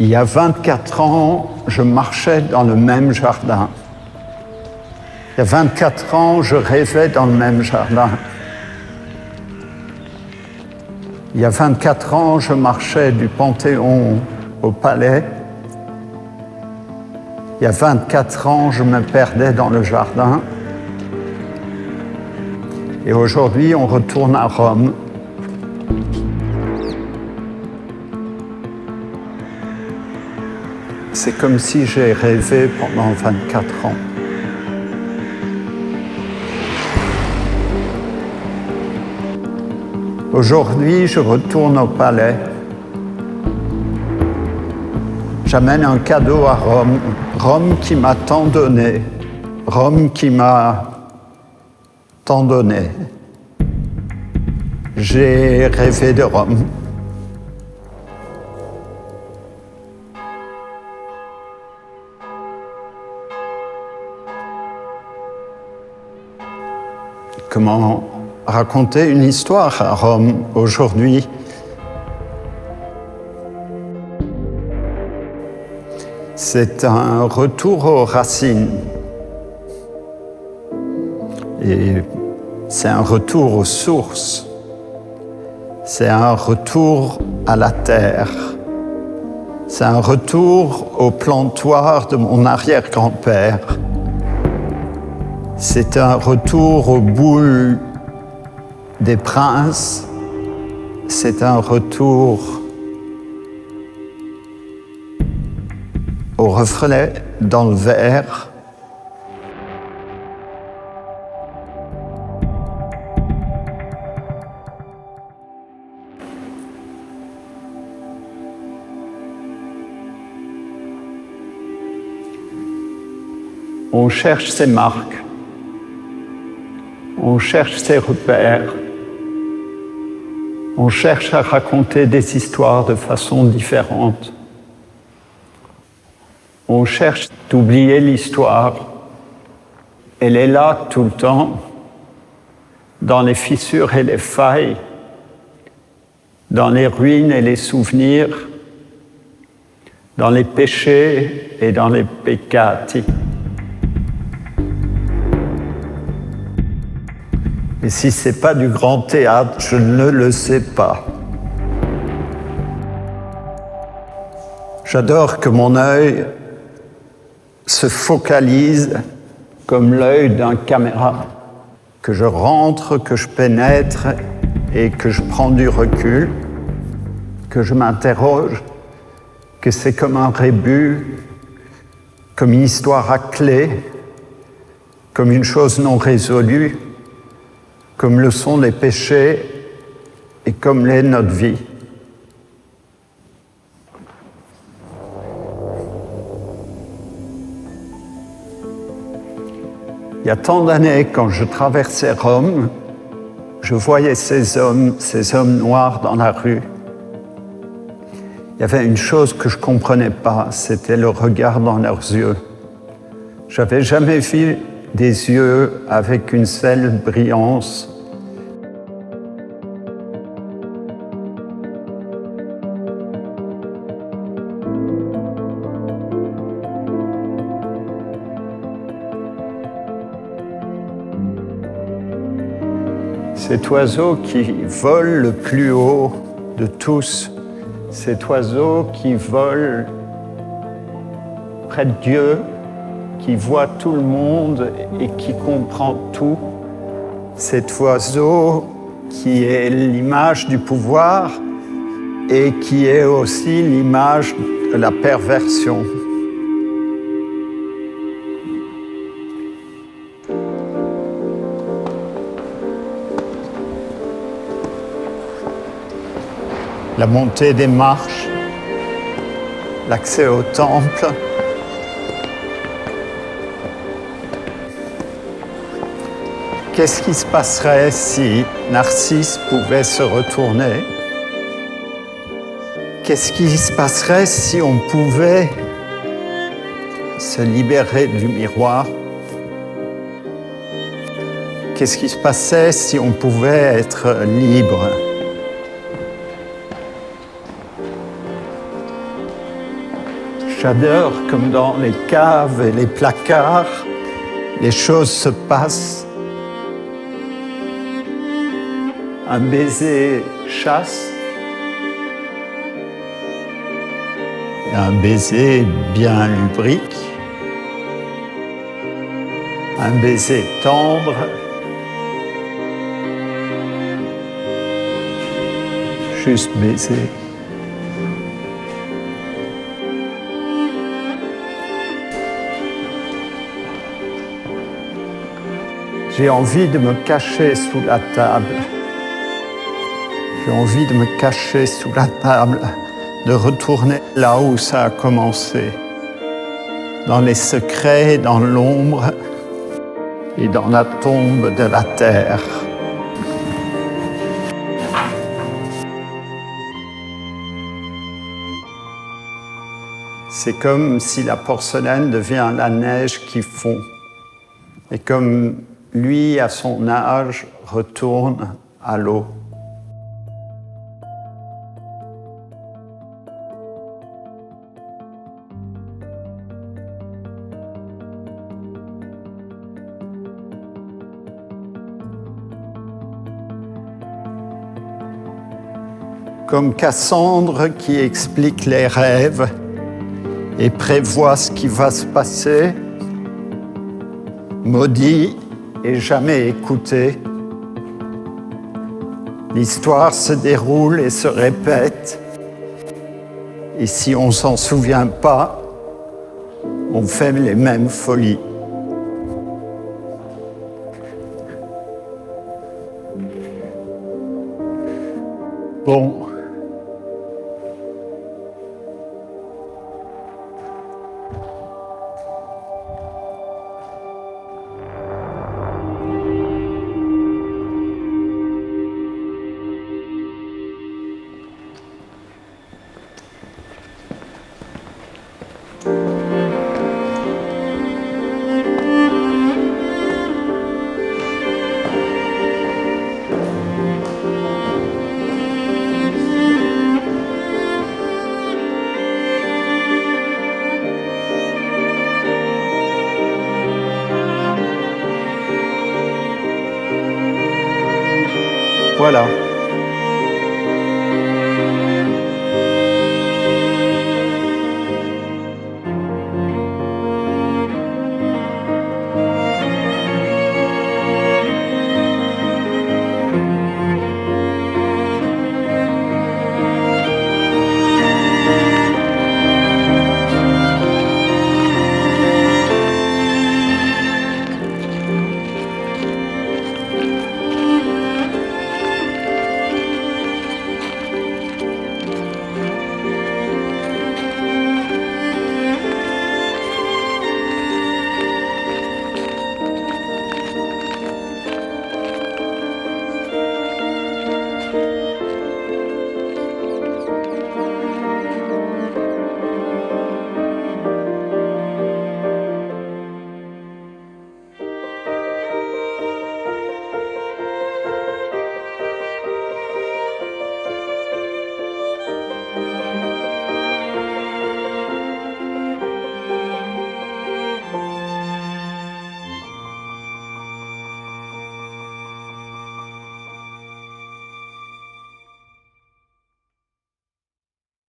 Il y a 24 ans, je marchais dans le même jardin. Il y a 24 ans, je rêvais dans le même jardin. Il y a 24 ans, je marchais du Panthéon au Palais. Il y a 24 ans, je me perdais dans le jardin. Et aujourd'hui, on retourne à Rome. C'est comme si j'ai rêvé pendant 24 ans. Aujourd'hui, je retourne au palais. J'amène un cadeau à Rome. Rome qui m'a tant donné. Rome qui m'a tant donné. J'ai rêvé de Rome. Comment raconter une histoire à Rome aujourd'hui? C'est un retour aux racines. Et c'est un retour aux sources. C'est un retour à la terre. C'est un retour au plantoir de mon arrière-grand-père. C'est un retour aux boules des princes. C'est un retour au reflet dans le verre. On cherche ses marques. On cherche ses repères. On cherche à raconter des histoires de façon différente. On cherche d'oublier l'histoire. Elle est là tout le temps, dans les fissures et les failles, dans les ruines et les souvenirs, dans les péchés et dans les peccati. Et si ce n'est pas du grand théâtre, je ne le sais pas. J'adore que mon œil se focalise comme l'œil d'un caméra, que je rentre, que je pénètre et que je prends du recul, que je m'interroge, que c'est comme un rébut, comme une histoire à clé, comme une chose non résolue, comme le sont les péchés et comme l'est notre vie. Il y a tant d'années, quand je traversais Rome, je voyais ces hommes noirs dans la rue. Il y avait une chose que je ne comprenais pas, c'était le regard dans leurs yeux. Je n'avais jamais vu des yeux avec une telle brillance. Cet oiseau qui vole le plus haut de tous, cet oiseau qui vole près de Dieu, qui voit tout le monde et qui comprend tout. Cet oiseau qui est l'image du pouvoir et qui est aussi l'image de la perversion. La montée des marches, l'accès au temple. Qu'est-ce qui se passerait si Narcisse pouvait se retourner? Qu'est-ce qui se passerait si on pouvait se libérer du miroir? Qu'est-ce qui se passait si on pouvait être libre? J'adore comme dans les caves et les placards, les choses se passent. Un baiser chaste, et un baiser bien lubrique, un baiser tendre, juste baiser. J'ai envie de me cacher sous la table. J'ai envie de me cacher sous la table, de retourner là où ça a commencé, dans les secrets, dans l'ombre et dans la tombe de la terre. C'est comme si la porcelaine devient la neige qui fond. Et comme lui, à son âge, retourne à l'eau. Comme Cassandre qui explique les rêves et prévoit ce qui va se passer, maudit et jamais écouté. L'histoire se déroule et se répète, et si on ne s'en souvient pas, on fait les mêmes folies. Bon. Voilà.